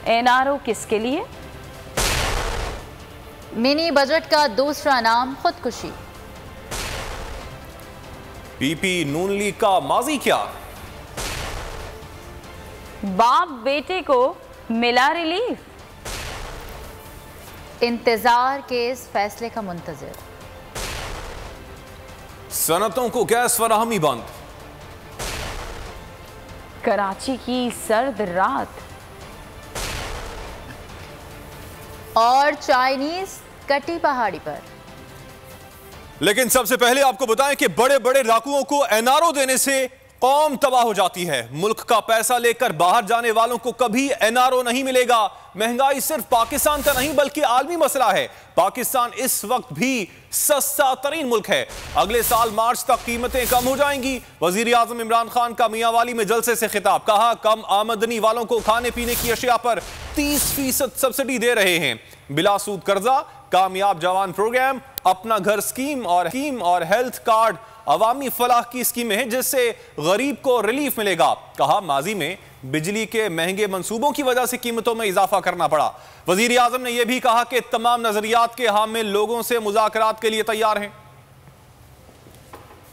NRO किसके लिए? Mini budget का दूसरा नाम खुदकुशी। पीपी नून लीग का माजी क्या? बाप बेटे को मिला रिलीफ। इंतजार के इस फैसले का मुंतजिर। सनतों को गैस फराहमी बंद। कराची की सर्द रात। और चाइनीज कटी पहाड़ी पर। लेकिन सबसे पहले आपको बताएं कि बड़े बड़े डाकुओं को एनआरओ देने से कौम तबाह हो जाती है। मुल्क का पैसा लेकर बाहर जाने वालों को कभी एनआरओ नहीं मिलेगा। महंगाई सिर्फ पाकिस्तान का नहीं बल्कि आलमी मसला है। पाकिस्तान इस वक्त भी सस्ता तरीन मुल्क है। अगले साल मार्च तक कीमतें कम हो जाएंगी। वजीर आजम इमरान खान का मियांवाली में जलसे से खिताब। कहा कम आमदनी वालों को खाने पीने की अशिया पर 30% सब्सिडी दे रहे हैं। बिला सूद कर्जा, कामयाब जवान प्रोग्राम, अपना घर स्कीम और हेल्थ कार्ड अवामी फलाह की स्कीमें हैं जिससे गरीब को रिलीफ मिलेगा। कहा माजी में बिजली के महंगे मंसूबों की वजह से कीमतों में इजाफा करना पड़ा। वजीर आजम ने यह भी कहा कि तमाम नजरियात के हामिल लोगों से मुज़ाकरात के लिए तैयार हैं।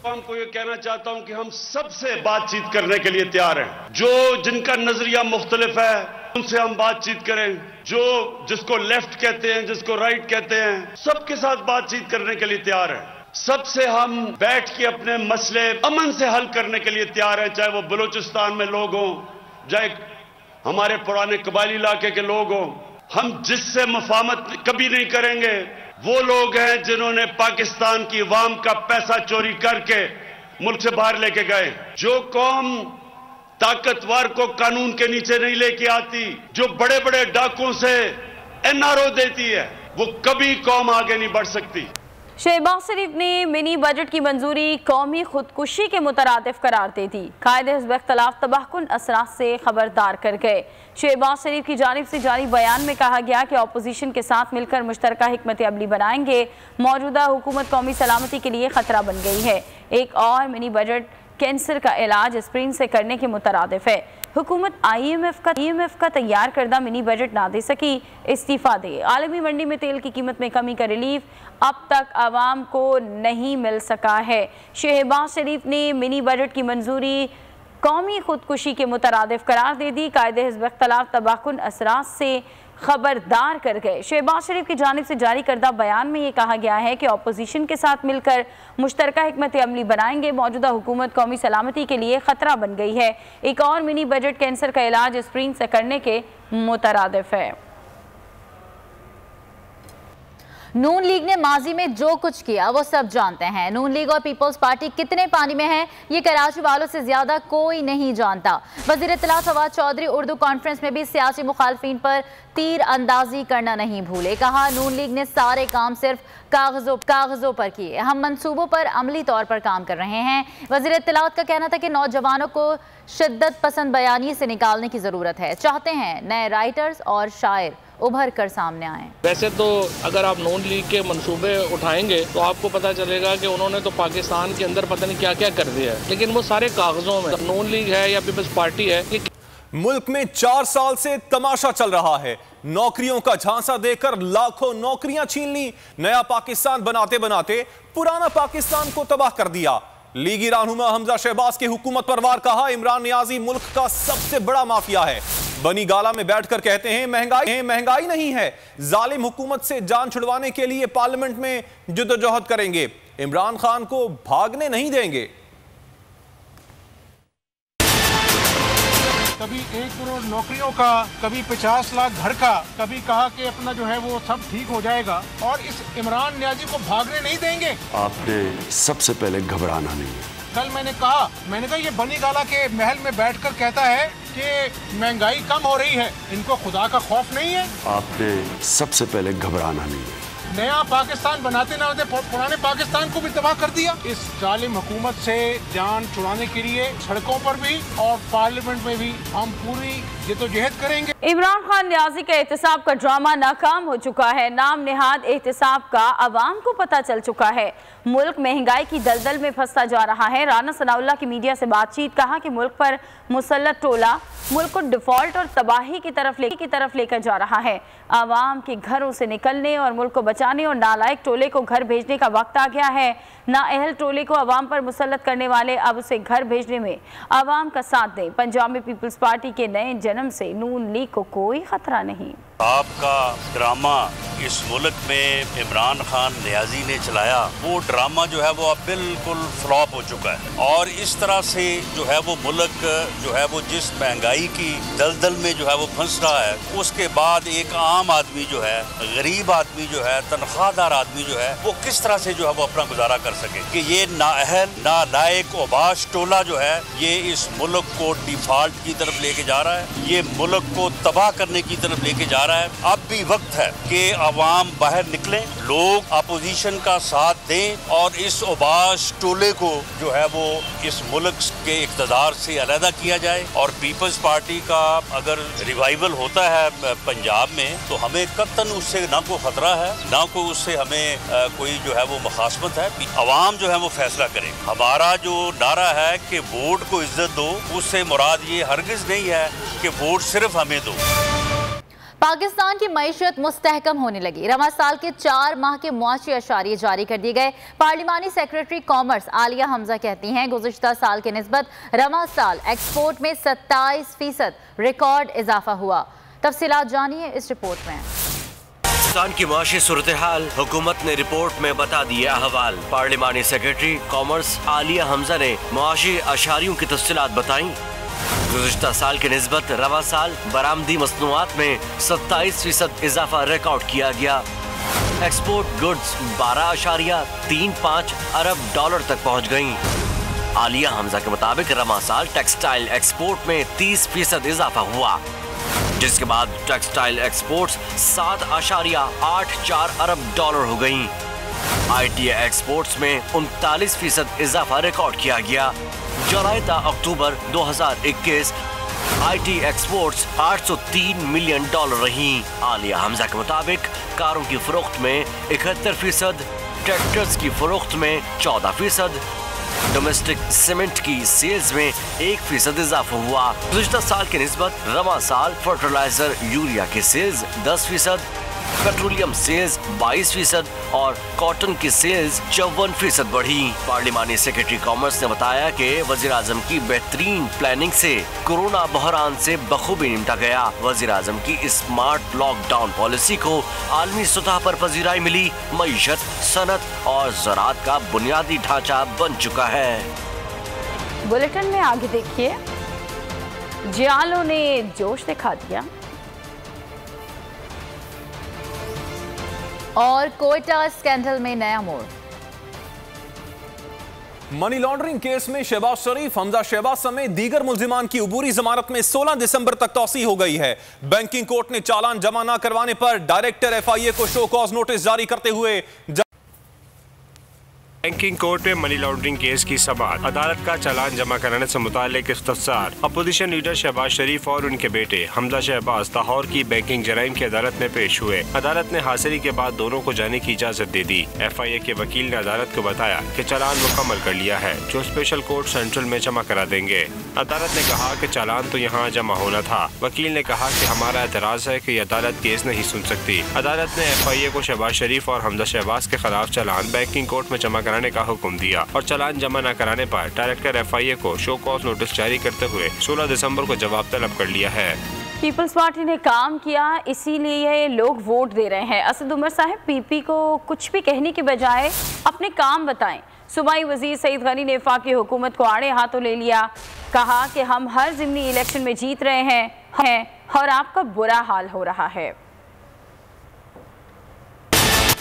को ये कहना चाहता हूं कि हम सबसे बातचीत करने के लिए तैयार हैं। जिनका नजरिया मुख्तलिफ है उनसे हम बातचीत करें। जिसको लेफ्ट कहते हैं, जिसको राइट कहते हैं, सबके साथ बातचीत करने के लिए तैयार हैं। सबसे हम बैठ के अपने मसले अमन से हल करने के लिए तैयार हैं, चाहे वो बलूचिस्तान में लोग हों, चाहे हमारे पुराने कबायली इलाके के लोग हों। हम जिससे मुफाहमत कभी नहीं करेंगे वो लोग हैं जिन्होंने पाकिस्तान की अवाम का पैसा चोरी करके मुल्क से बाहर लेके गए। जो कौम ताकतवर को कानून के नीचे नहीं लेके आती, जो बड़े बड़े डाकुओं से एनआरओ देती है, वो कभी कौम आगे नहीं बढ़ सकती। शहबाज शरीफ ने मिनी बजट की मंजूरी कौमी खुदकुशी के मुतरादिफ करार दे दी। कायदे हिज़्ब इख्तिलाफ तबाहकुन असरात से खबरदार कर गए। शहबाज शरीफ की जानिब से जारी बयान में कहा गया कि अपोजिशन के साथ मिलकर मुश्तरका हिकमत अमली बनाएंगे। मौजूदा हुकूमत कौमी सलामती के लिए खतरा बन गई है। एक और मिनी बजट कैंसर का इलाज स्प्रिन से करने के मुतरादिफ है। हुकूमत IMF का तैयार करदा मिनी बजट ना दे सकी, इस्तीफा दे। आलमी मंडी में तेल की कीमत में कमी का रिलीफ अब तक आवाम को नहीं मिल सका है। शहबाज शरीफ ने मिनी बजट की मंजूरी कौमी खुदकुशी के मुतरादिफ करार दे दी। कायदे हिज़्ब इख्तिलाफ तबाहकुन असरात से खबरदार कर गए। शहबाज शरीफ की जानिब से जारी करदा बयान में ये कहा गया है कि अपोजिशन के साथ मिलकर मुश्तरका हिकमत अमली बनाएंगे। मौजूदा हुकूमत कौमी सलामती के लिए खतरा बन गई है। एक और मिनी बजट कैंसर का इलाज स्प्रिन से करने के मुतरादिफ है। नून लीग ने माजी में जो कुछ किया वो सब जानते हैं। नून लीग और पीपल्स पार्टी कितने पानी में है ये कराची वालों से ज्यादा कोई नहीं जानता। वजीर इत्तलात फवाद चौधरी उर्दू कॉन्फ्रेंस में भी सियासी मुखालफिन पर तीर अंदाजी करना नहीं भूले। कहा नून लीग ने सारे काम सिर्फ कागजों पर किए, हम मंसूबों पर अमली तौर पर काम कर रहे हैं। वजीर इत्तलात का कहना था कि नौजवानों को शिद्दत पसंद बयानी से निकालने की जरूरत है। चाहते हैं नए राइटर्स और शायर उभर कर सामने आए। वैसे तो अगर आप नून लीग के मंसूबे उठाएंगे तो आपको पता चलेगा कि उन्होंने तो पाकिस्तान के अंदर पता नहीं क्या क्या कर दिया है, लेकिन वो सारे कागजों में। नून लीग है या पीपल्स पार्टी है, मुल्क में 4 साल से तमाशा चल रहा है। नौकरियों का झांसा देकर लाखों नौकरियां छीन ली। नया पाकिस्तान बनाते बनाते पुराना पाकिस्तान को तबाह कर दिया। लीगी रहनुमा हमजा शहबाज की हुकूमत पर वार। कहा इमरान नियाजी मुल्क का सबसे बड़ा माफिया है। बनी गाला में बैठकर कहते हैं महंगाई नहीं है। जालिम हुकूमत से जान छुड़वाने के लिए पार्लियामेंट में जद्दोजहद करेंगे। इमरान खान को भागने नहीं देंगे। कभी 1 करोड़ नौकरियों का, कभी 50 लाख घर का, कभी कहा कि अपना जो है वो सब ठीक हो जाएगा और इस इमरान नियाजी को भागने नहीं देंगे। आपने सबसे पहले घबराना नहीं है। कल मैंने कहा ये बनी गाला के महल में बैठकर कहता है कि महंगाई कम हो रही है, इनको खुदा का खौफ नहीं है। आपने सबसे पहले घबराना नहीं है। नया पाकिस्तान बनाते ना होते पुराने पाकिस्तान को भी तबाह कर दिया। इस जालिम हुकूमत से जान छुड़ाने के लिए सड़कों पर भी और पार्लियामेंट में भी हम पूरी जद्दोजहद करेंगे। इमरान खान न्याजी का एहतसाब का ड्रामा नाकाम हो चुका है। नाम नेहाद एहतसाब का अवाम को पता चल चुका है। मुल्क महंगाई की दलदल में फंसता जा रहा है। राना सनाउल्लाह की मीडिया से बातचीत, कहा कि मुल्क पर मुसल्लत टोला मुल्क को डिफॉल्ट और तबाही की तरफ लेकर जा रहा है। आवाम के घरों से निकलने और मुल्क को बचाने और नालायक टोले को घर भेजने का वक्त आ गया है। नाअहल टोले को आवाम पर मुसल्लत करने वाले अब उसे घर भेजने में आवाम का साथ दें। पंजाब में पीपल्स पार्टी के नए जन्म से नून लीग को कोई खतरा नहीं। आपका ड्रामा इस मुल्क में इमरान खान न्याजी ने चलाया, वो ड्रामा जो है वो अब बिल्कुल फ्लॉप हो चुका है। और इस तरह से जो है वो मुल्क जो है वो जिस महंगाई की दलदल में जो है वो फंस रहा है, उसके बाद एक आम आदमी जो है, गरीब आदमी जो है, तनख्वाहदार आदमी जो है, वो किस तरह से जो है वो अपना गुजारा कर सके। कि ये नाअहल नालायक ओबाश टोला जो है ये इस मुल्क को डिफॉल्ट की तरफ लेके जा रहा है, ये मुल्क को तबाह करने की तरफ लेके जा रहा है। अब भी वक्त है कि अवाम बाहर निकलें, लोग अपोजिशन का साथ दें और इस ओबाश टोले को जो है वो इस मुल्क के इक़्तिदार से अलहदा किया जाए। और पीपल्स पार्टी का अगर रिवाइवल होता है पंजाब में तो हमें कतन उससे ना कोई खतरा है, ना कोई उससे हमें कोई जो है वो मुखासमत है। अवाम जो है वो फैसला करे। हमारा जो नारा है कि वोट को इज्जत दो, उससे मुराद ये हरगिज नहीं है कि वोट सिर्फ हमें दो। पाकिस्तान की मईशत मुस्तहकम होने लगी। रवा साल के 4 माह के मुआशी अशारिये जारी कर दिए गए। पार्लिमानी सेक्रेटरी कॉमर्स आलिया हमजा कहती हैं गुज़िश्ता साल के निस्बत रवा साल एक्सपोर्ट में 27% रिकॉर्ड इजाफा हुआ। तफसीलात जानिए इस रिपोर्ट में। पाकिस्तान की मुआशी सूरत हाल हुकूमत ने रिपोर्ट में बता दिया अहवाल। पार्लिमानी सेक्रेटरी कॉमर्स आलिया हमजा ने मुआशी अशारियों की तफसीलात बताई। गुज़िश्ता साल के निस्बत रवा साल बरामदी मसनूआत में 27% इजाफा रिकॉर्ड किया गया। एक्सपोर्ट गुड्स 12.35 अरब डॉलर तक पहुँच गयी। आलिया हमजा के मुताबिक रवा साल टेक्सटाइल एक्सपोर्ट में 30% इजाफा हुआ, जिसके बाद टेक्सटाइल एक्सपोर्ट्स 7.84 अरब डॉलर हो गयी। ITA एक्सपोर्ट्स में 39% इजाफा रिकॉर्ड किया गया। जुलाई ता अक्टूबर 2021 IT एक्सपोर्ट्स 803 मिलियन डॉलर रही। आलिया हमजा के मुताबिक कारों की फरोख्त में 71%, ट्रैक्टर्स की फरोख्त में 14%, डोमेस्टिक सीमेंट की सेल्स में 1% इजाफा हुआ। गुज़िश्ता साल के निस्बत रवा साल फर्टिलाइजर यूरिया की सेल्स 10%, पेट्रोलियम सेल्स 22% और कॉटन की सेल्स 54% बढ़ी। पार्लिमानी सेक्रेटरी कॉमर्स ने बताया कि वज़ीर आज़म की बेहतरीन प्लानिंग से कोरोना बहरान से बखूबी निपटा गया। वज़ीर आज़म की स्मार्ट लॉकडाउन पॉलिसी को आलमी सतह पर पजीराई मिली। मईशत, सनत और ज़राअत का बुनियादी ढांचा बन चुका है। बुलेटिन में आगे देखिए, जियालों ने जोश दिखा दिया और कोयटा स्कैंडल में नया मोड़। मनी लॉन्ड्रिंग केस में शहबाज शरीफ, हमजा शहबाज समेत दीगर मुल्जिमान की अबूरी जमानत में 16 दिसंबर तक तौसी हो गई है। बैंकिंग कोर्ट ने चालान जमा न करवाने पर डायरेक्टर FIA को शो कॉज नोटिस जारी करते हुए बैंकिंग कोर्ट में मनी लॉन्ड्रिंग केस की समाअत, अदालत का चालान जमा कराने से मुताल्लिक इस्तफसार। अपोजिशन लीडर शहबाज शरीफ और उनके बेटे हमजा शहबाज लाहौर की बैंकिंग जराइम की अदालत में पेश हुए। अदालत ने हाजिरी के बाद दोनों को जाने की इजाजत दे दी। FIA के वकील ने अदालत को बताया कि चालान मुकम्मल कर लिया है, जो स्पेशल कोर्ट सेंट्रल में जमा करा देंगे। अदालत ने कहा कि चालान तो यहाँ जमा होना था। वकील ने कहा कि हमारा एतराज है कि अदालत केस नहीं सुन सकती। अदालत ने FIA को शहबाज शरीफ और हमजा शहबाज के खिलाफ चालान बैंकिंग कोर्ट में जमा कराने का हुक्म दिया और चालान जमा न कराने पर डायरेक्टर FIA को शो कॉज नोटिस जारी करते हुए 16 दिसंबर को जवाब तलब कर लिया है। पीपल्स पार्टी ने काम किया, इसीलिए लोग वोट दे रहे हैं। असद उमर साहब, PP को कुछ भी कहने के बजाय अपने काम बताएं। सूबाई वजीर सईद गनी ने वफाकी हुकूमत को आड़े हाथों ले लिया, कहा कि हम हर ज़िमनी इलेक्शन में जीत रहे हैं और आपका बुरा हाल हो रहा है।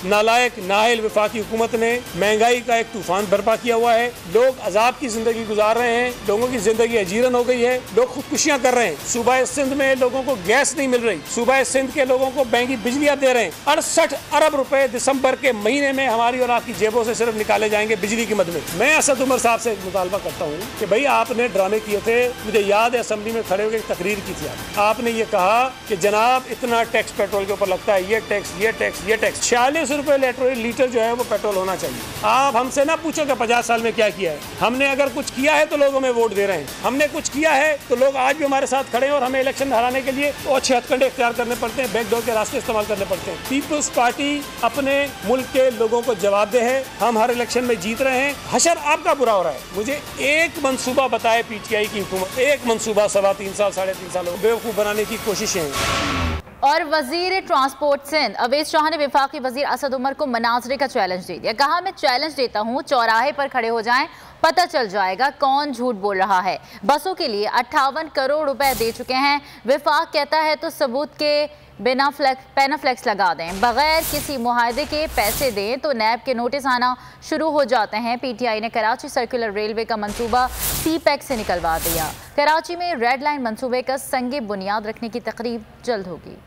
नालायक नाअहल वफाकी हुकूमत ने महंगाई का एक तूफान बर्पा किया हुआ है। लोग अजाब की जिंदगी गुजार रहे हैं, लोगों की जिंदगी अजीरन हो गई है, लोग खुदकुशियां कर रहे हैं। सूबा सिंध में लोगों को गैस नहीं मिल रही, सूबा सिंध के लोगों को महंगी बिजलियां दे रहे हैं। 68 अरब रुपए दिसंबर के महीने में हमारी और आपकी जेबों से सिर्फ निकाले जाएंगे बिजली की मद में। मैं असद उमर साहब से मुतालबा करता हूँ कि भाई आपने ड्रामे किए थे, मुझे याद है असेंबली में खड़े होकर तकरीर की थी। आपने ये कहा कि जनाब इतना टैक्स पेट्रोल के ऊपर लगता है, ये टैक्स ये टैक्स ये टैक्स। 46 रुपए लीटर जो है वो पेट्रोल होना चाहिए। आप हमसे ना पूछो कि 50 साल में क्या किया है। हमने अगर कुछ किया है तो लोग हमें वोट दे रहे हैं, हमने कुछ किया है तो लोग आज भी हमारे साथ खड़े हैं और हमें इलेक्शन हराने के लिए अच्छे हथकंडे इख्तियार करने पड़ते हैं, बैकडोर के रास्ते इस्तेमाल करने पड़ते हैं। पीपल्स पार्टी अपने मुल्क के लोगों को जवाबदेह है। हम हर इलेक्शन में जीत रहे हैं। हशर आपका बुरा हो रहा है। मुझे एक मंसूबा बताए पीटीआई की हुकूमत, एक मंसूबा 3.25 साल 3.5 साल बेवकूफ़ बनाने की कोशिशें हैं। और वजीर ट्रांसपोर्ट सिंध अवैस शाह ने वफाकी वजीर असद उमर को मनाजरे का चैलेंज दे दिया। कहा मैं चैलेंज देता हूं, चौराहे पर खड़े हो जाएं, पता चल जाएगा कौन झूठ बोल रहा है। बसों के लिए 58 करोड़ रुपए दे चुके हैं। विफाक कहता है तो सबूत के बिना पेनाफ्लेक्स लगा दें, बगैर किसी मुआहदे के पैसे दें तो नैब के नोटिस आना शुरू हो जाते हैं। पीटीआई ने कराची सर्कुलर रेलवे का मंसूबा सीपैक से निकलवा दिया। कराची में रेड लाइन मंसूबे का संगे बुनियाद रखने की तकरीब जल्द होगी।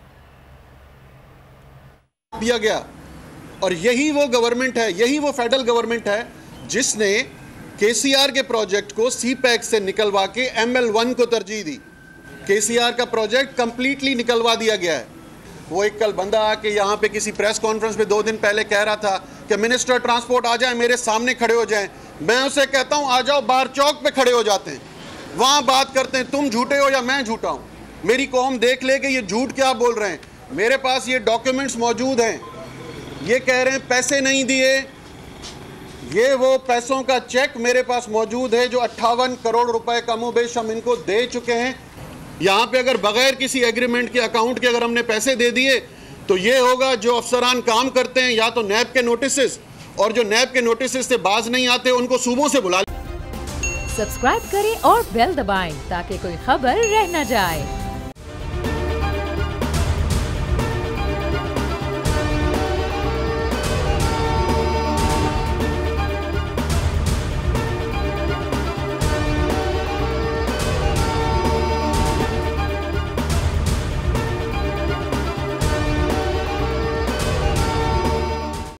दिया गया और यही वो गवर्नमेंट है, यही वो फेडरल गवर्नमेंट है जिसने केसीआर के प्रोजेक्ट को सीपैक से निकलवा के ML1 को तरजीह दी। केसीआर का प्रोजेक्ट कंप्लीटली निकलवा दिया गया है। वो एक कल बंदा आके यहाँ पे किसी प्रेस कॉन्फ्रेंस में 2 दिन पहले कह रहा था कि मिनिस्टर ट्रांसपोर्ट आ जाए, मेरे सामने खड़े हो जाएं। मैं उसे कहता हूँ आ जाओ, बाहर चौक पे खड़े हो जाते हैं, वहाँ बात करते हैं, तुम झूठे हो या मैं झूठा हूँ। मेरी कौम देख ले कि ये झूठ क्या बोल रहे हैं। मेरे पास ये डॉक्यूमेंट्स मौजूद हैं। ये कह रहे हैं पैसे नहीं दिए, ये वो पैसों का चेक मेरे पास मौजूद है जो 58 करोड़ रुपए कमोबेश हम इनको दे चुके हैं। यहाँ पे अगर बगैर किसी एग्रीमेंट के अकाउंट के अगर हमने पैसे दे दिए तो ये होगा जो अफसरान काम करते हैं या तो नैब के नोटिस, और जो नैब के नोटिस से बाज नहीं आते उनको सूबों से बुला। सब्सक्राइब करें और बेल दबाएं ताकि कोई खबर रह न जाए।